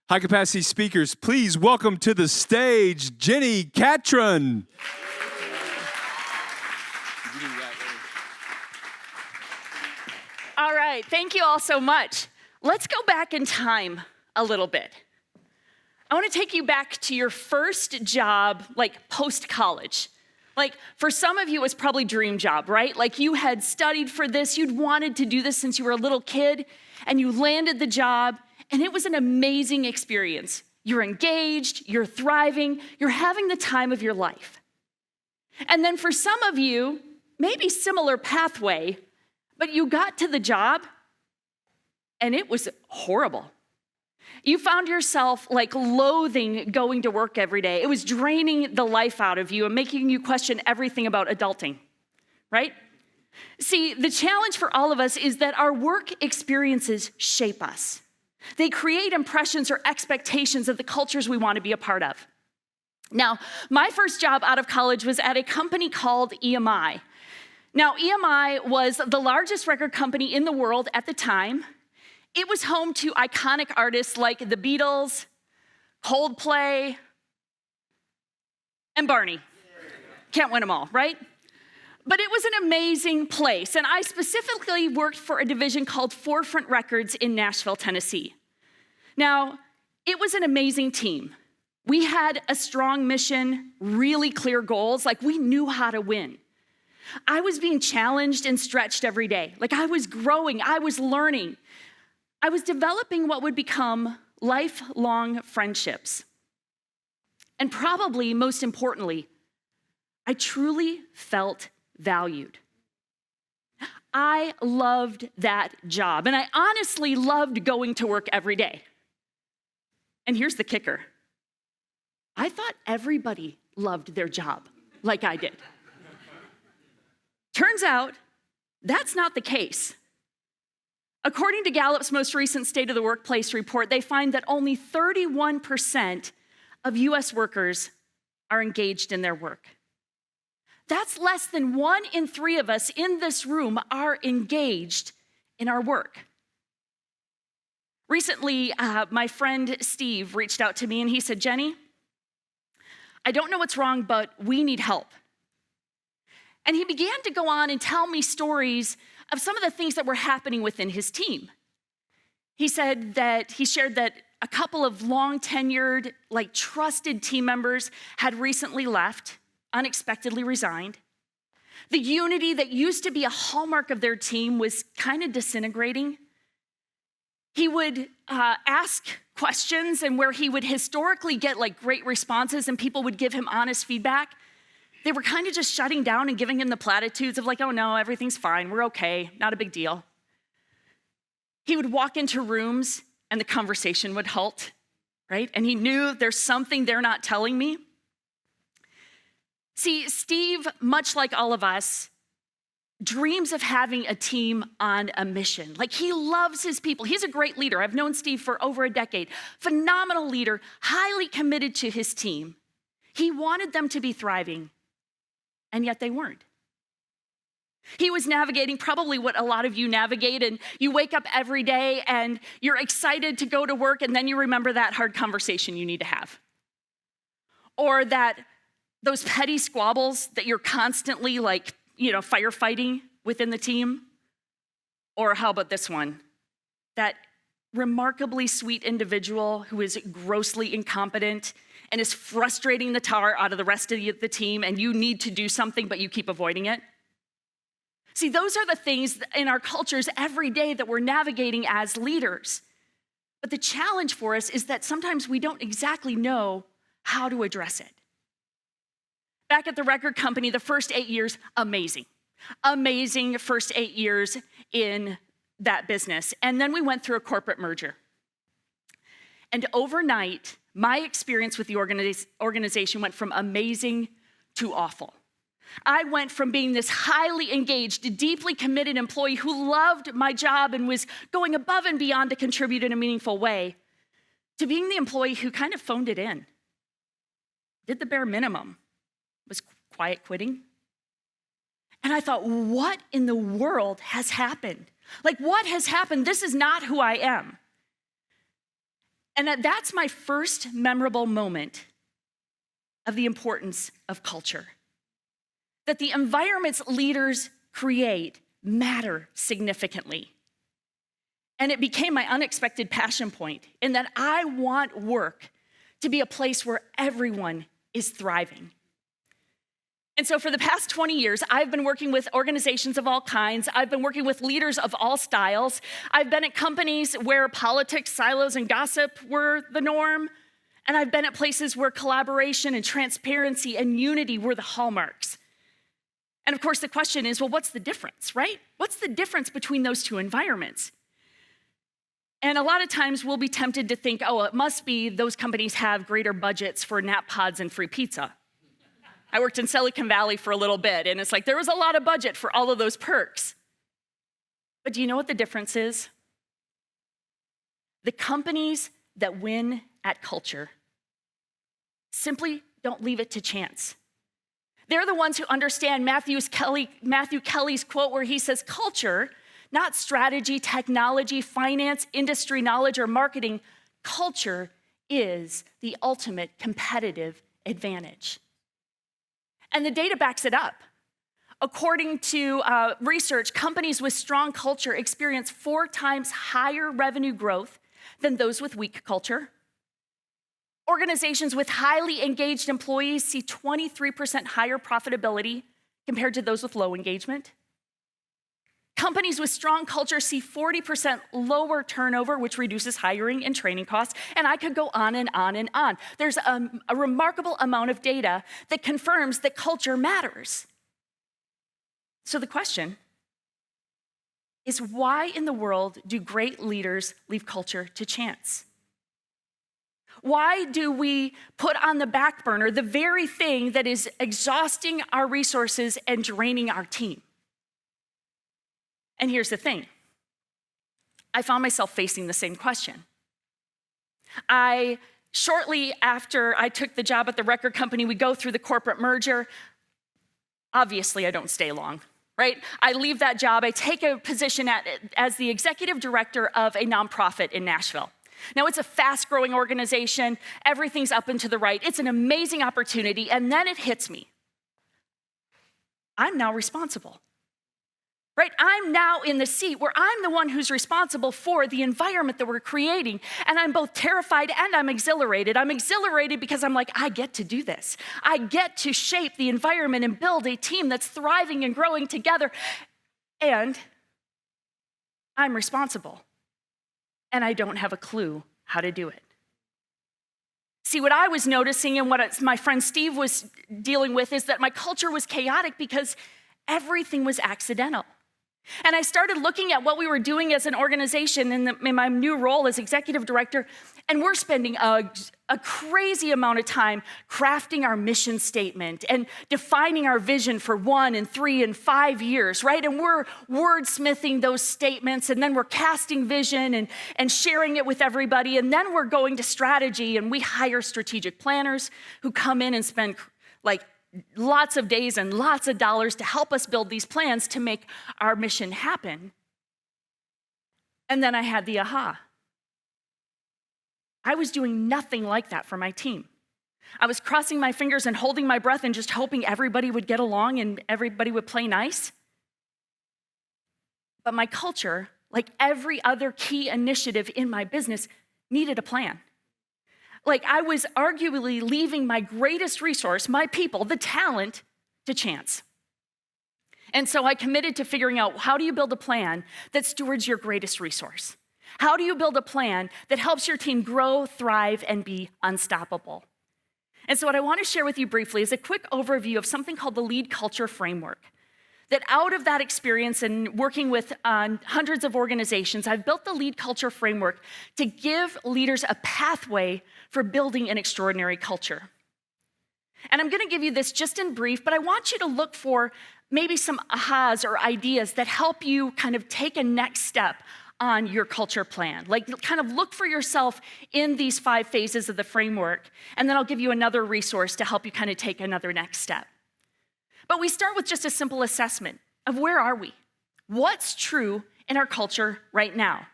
High capacity speakers, please welcome to the stage, Jenni Catron. All right, thank you all so much. Let's go back in time a little bit. I want to take you back to your first job, like post-college. Like for some of you, it was probably dream job, right? Like you had studied for this, you'd wanted to do this since you were a little kid, and you landed the job, and it was an amazing experience. You're engaged, you're thriving, you're having the time of your life. And then for some of you, maybe similar pathway, but you got to the job, and it was horrible. You found yourself like loathing going to work every day. It was draining the life out of you and making you question everything about adulting, right? See, the challenge for all of us is that our work experiences shape us. They create impressions or expectations of the cultures we want to be a part of. Now, my first job out of college was at a company called EMI. Now, EMI was the largest record company in the world at the time. It was home to iconic artists like the Beatles, Coldplay, and Barney. Can't win them all, right? But it was an amazing place, and I specifically worked for a division called Forefront Records in Nashville, Tennessee. Now, it was an amazing team. We had a strong mission, really clear goals, like we knew how to win. I was being challenged and stretched every day. Like I was growing, I was learning. I was developing what would become lifelong friendships. And probably most importantly, I truly felt valued. I loved that job, and I honestly loved going to work every day. And here's the kicker. I thought everybody loved their job like I did. Turns out, that's not the case. According to Gallup's most recent State of the Workplace report, they find that only 31% of US workers are engaged in their work. That's less than 1 in 3 of us in this room are engaged in our work. Recently, my friend Steve reached out to me and he said, Jenni, I don't know what's wrong, but we need help. And he began to go on and tell me stories of some of the things that were happening within his team. He said that he shared that a couple of long tenured, like trusted team members had recently left, unexpectedly resigned. The unity that used to be a hallmark of their team was kind of disintegrating. He would ask questions, and where he would historically get like great responses and people would give him honest feedback, they were kind of just shutting down and giving him the platitudes of like, oh no, everything's fine, we're okay, not a big deal. He would walk into rooms and the conversation would halt, right? And he knew there's something they're not telling me. See, Steve, much like all of us, dreams of having a team on a mission. Like he loves his people. He's a great leader. I've known Steve for over a decade. Phenomenal leader, highly committed to his team. He wanted them to be thriving, and yet they weren't. He was navigating probably what a lot of you navigate, and you wake up every day and you're excited to go to work, and then you remember that hard conversation you need to have. Or that those petty squabbles that you're constantly firefighting within the team. Or how about this one? That remarkably sweet individual who is grossly incompetent and is frustrating the tar out of the rest of the team, and you need to do something, but you keep avoiding it. See, those are the things in our cultures every day that we're navigating as leaders. But the challenge for us is that sometimes we don't exactly know how to address it. Back at the record company, the first 8 years, amazing. Amazing first 8 years in that business. And then we went through a corporate merger. And overnight, my experience with the organization went from amazing to awful. I went from being this highly engaged, deeply committed employee who loved my job and was going above and beyond to contribute in a meaningful way, to being the employee who kind of phoned it in, did the bare minimum, was quiet quitting. And I thought, what in the world has happened? Like, what has happened? This is not who I am. And that's my first memorable moment of the importance of culture. That the environments leaders create matter significantly. And it became my unexpected passion point in that I want work to be a place where everyone is thriving. And so for the past 20 years, I've been working with organizations of all kinds. I've been working with leaders of all styles. I've been at companies where politics, silos, and gossip were the norm. And I've been at places where collaboration and transparency and unity were the hallmarks. And of course, the question is, well, what's the difference, right? What's the difference between those two environments? And a lot of times we'll be tempted to think, oh, it must be those companies have greater budgets for nap pods and free pizza. I worked in Silicon Valley for a little bit, and it's like there was a lot of budget for all of those perks. But do you know what the difference is? The companies that win at culture simply don't leave it to chance. They're the ones who understand Matthew Kelly's quote where he says, culture, not strategy, technology, finance, industry knowledge, or marketing, culture is the ultimate competitive advantage. And the data backs it up. According to research, companies with strong culture experience 4 times higher revenue growth than those with weak culture. Organizations with highly engaged employees see 23% higher profitability compared to those with low engagement. Companies with strong culture see 40% lower turnover, which reduces hiring and training costs. And I could go on and on and on. There's a remarkable amount of data that confirms that culture matters. So the question is, why in the world do great leaders leave culture to chance? Why do we put on the back burner the very thing that is exhausting our resources and draining our team? And here's the thing. I found myself facing the same question. Shortly after I took the job at the record company, we go through the corporate merger. Obviously, I don't stay long, right? I leave that job. I take a position as the executive director of a nonprofit in Nashville. Now, it's a fast-growing organization. Everything's up and to the right. It's an amazing opportunity, and then it hits me. I'm now responsible, right? I'm now in the seat where I'm the one who's responsible for the environment that we're creating, and I'm both terrified and I'm exhilarated. I'm exhilarated because I'm like, I get to do this. I get to shape the environment and build a team that's thriving and growing together, and I'm responsible. And I don't have a clue how to do it. See, what I was noticing and what my friend Steve was dealing with is that my culture was chaotic because everything was accidental. And I started looking at what we were doing as an organization in my new role as executive director, and we're spending a crazy amount of time crafting our mission statement and defining our vision for 1 and 3 and 5 years, right? And we're wordsmithing those statements, and then we're casting vision and sharing it with everybody, and then we're going to strategy, and we hire strategic planners who come in and spend lots of days and lots of dollars to help us build these plans to make our mission happen. And then I had the aha. I was doing nothing like that for my team. I was crossing my fingers and holding my breath and just hoping everybody would get along and everybody would play nice. But my culture, like every other key initiative in my business, needed a plan. I was arguably leaving my greatest resource, my people, the talent, to chance. And so I committed to figuring out, how do you build a plan that stewards your greatest resource? How do you build a plan that helps your team grow, thrive, and be unstoppable? And so what I want to share with you briefly is a quick overview of something called the Lead Culture Framework. That out of that experience and working with hundreds of organizations, I've built the Lead Culture Framework to give leaders a pathway for building an extraordinary culture. And I'm gonna give you this just in brief, but I want you to look for maybe some ahas or ideas that help you kind of take a next step on your culture plan. Kind of look for yourself in these 5 phases of the framework, and then I'll give you another resource to help you kind of take another next step. But we start with just a simple assessment of where are we? What's true in our culture right now?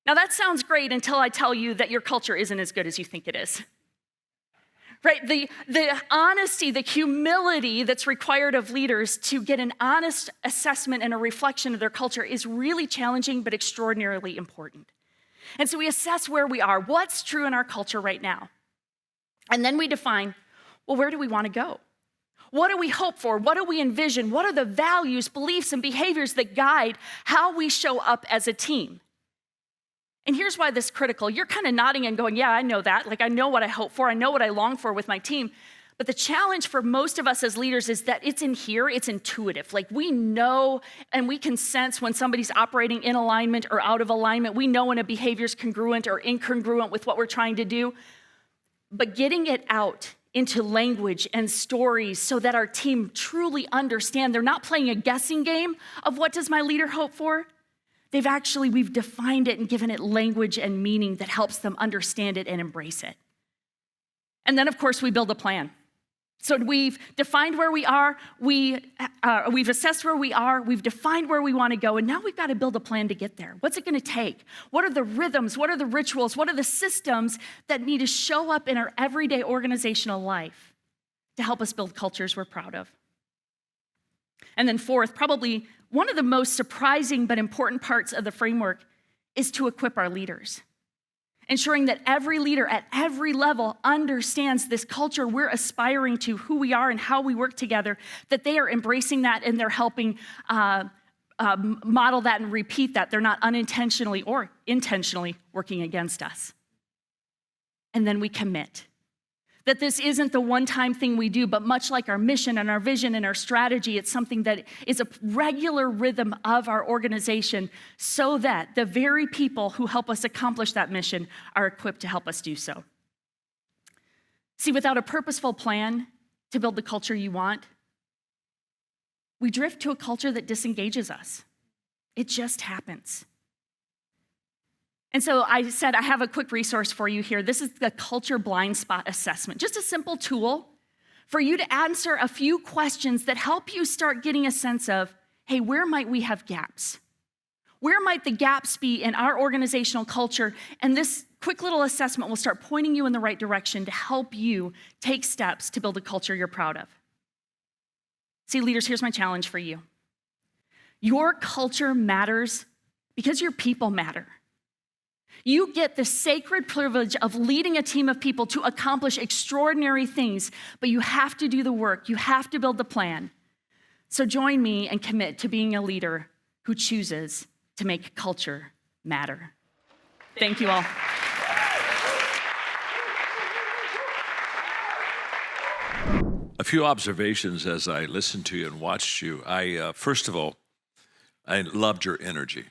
Now that sounds great until I tell you that your culture isn't as good as you think it is. Right? The honesty, the humility that's required of leaders to get an honest assessment and a reflection of their culture is really challenging but extraordinarily important. And so we assess where we are, what's true in our culture right now. And then we define, well, where do we want to go? What do we hope for? What do we envision? What are the values, beliefs, and behaviors that guide how we show up as a team? And here's why this is critical. You're kind of nodding and going, yeah, I know that. Like, I know what I hope for. I know what I long for with my team. But the challenge for most of us as leaders is that it's in here, it's intuitive. Like, we know and we can sense when somebody's operating in alignment or out of alignment. We know when a behavior is congruent or incongruent with what we're trying to do. But getting it out into language and stories so that our team truly understand, they're not playing a guessing game of what does my leader hope for? We've defined it and given it language and meaning that helps them understand it and embrace it. And then, of course, we build a plan. So we've defined where we are, we've assessed where we are, we've defined where we want to go, and now we've got to build a plan to get there. What's it going to take? What are the rhythms? What are the rituals? What are the systems that need to show up in our everyday organizational life to help us build cultures we're proud of? And then fourth, probably one of the most surprising but important parts of the framework is to equip our leaders, ensuring that every leader at every level understands this culture we're aspiring to, who we are and how we work together, that they are embracing that and they're helping model that and repeat that. They're not unintentionally or intentionally working against us. And then we commit. That this isn't the one-time thing we do, but much like our mission and our vision and our strategy, it's something that is a regular rhythm of our organization so that the very people who help us accomplish that mission are equipped to help us do so. See, without a purposeful plan to build the culture you want, we drift to a culture that disengages us. It just happens. And so I said, I have a quick resource for you here. This is the Culture Blind Spot Assessment, just a simple tool for you to answer a few questions that help you start getting a sense of, hey, where might we have gaps? Where might the gaps be in our organizational culture? And this quick little assessment will start pointing you in the right direction to help you take steps to build a culture you're proud of. See, leaders, here's my challenge for you. Your culture matters because your people matter. You get the sacred privilege of leading a team of people to accomplish extraordinary things, but you have to do the work. You have to build the plan. So join me and commit to being a leader who chooses to make culture matter. Thank you all. A few observations as I listened to you and watched you. First of all, I loved your energy.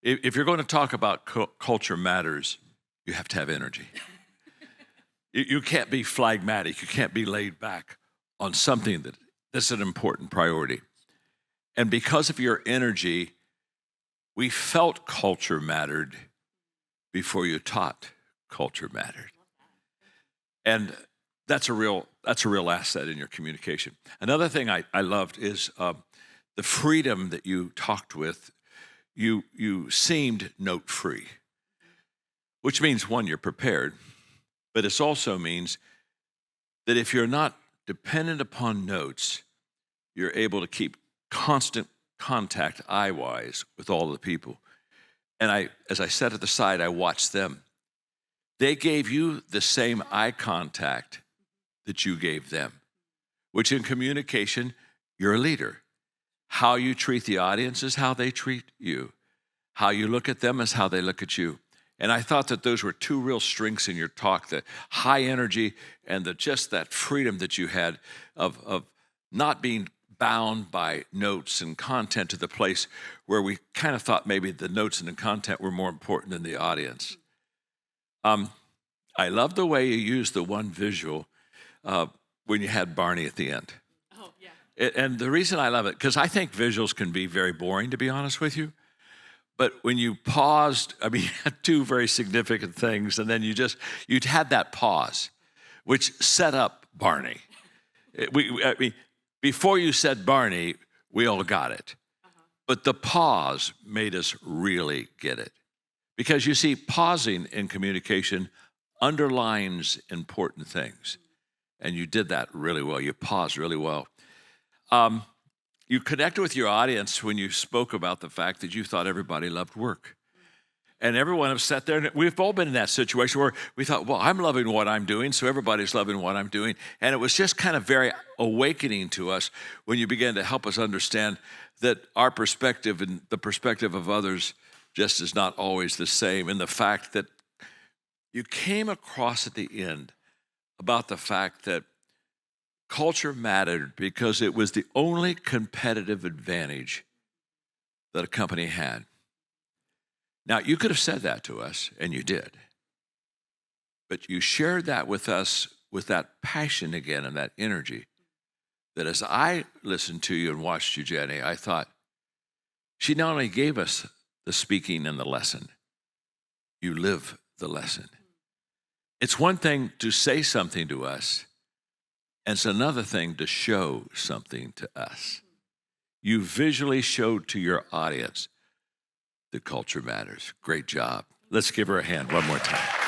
If you're going to talk about culture matters, you have to have energy. You can't be phlegmatic. You can't be laid back on something that's an important priority. And because of your energy, we felt culture mattered before you taught culture mattered. And that's a real asset in your communication. Another thing I loved is the freedom that you talked with. You seemed note-free, which means, one, you're prepared, but it also means that if you're not dependent upon notes, you're able to keep constant contact eye-wise with all the people. And as I sat at the side, I watched them. They gave you the same eye contact that you gave them, which in communication, you're a leader. How you treat the audience is how they treat you. How you look at them is how they look at you. And I thought that those were two real strengths in your talk, the high energy and just that freedom that you had of not being bound by notes and content to the place where we kind of thought maybe the notes and the content were more important than the audience. I love the way you used the one visual when you had Barney at the end. And the reason I love it, because I think visuals can be very boring, to be honest with you. But when you paused, you had two very significant things, and then you'd had that pause, which set up Barney. Before you said Barney, we all got it. But the pause made us really get it. Because you see, pausing in communication underlines important things. And you did that really well. You paused really well. You connected with your audience when you spoke about the fact that you thought everybody loved work. And everyone have sat there, and we've all been in that situation where we thought, well, I'm loving what I'm doing, so everybody's loving what I'm doing. And it was just kind of very awakening to us when you began to help us understand that our perspective and the perspective of others just is not always the same. And the fact that you came across at the end about the fact that culture mattered because it was the only competitive advantage that a company had. Now, you could have said that to us, and you did. But you shared that with us with that passion again and that energy that as I listened to you and watched you, Jenni, I thought, she not only gave us the speaking and the lesson, you live the lesson. It's one thing to say something to us, and it's another thing to show something to us. You visually showed to your audience that culture matters. Great job. Let's give her a hand one more time.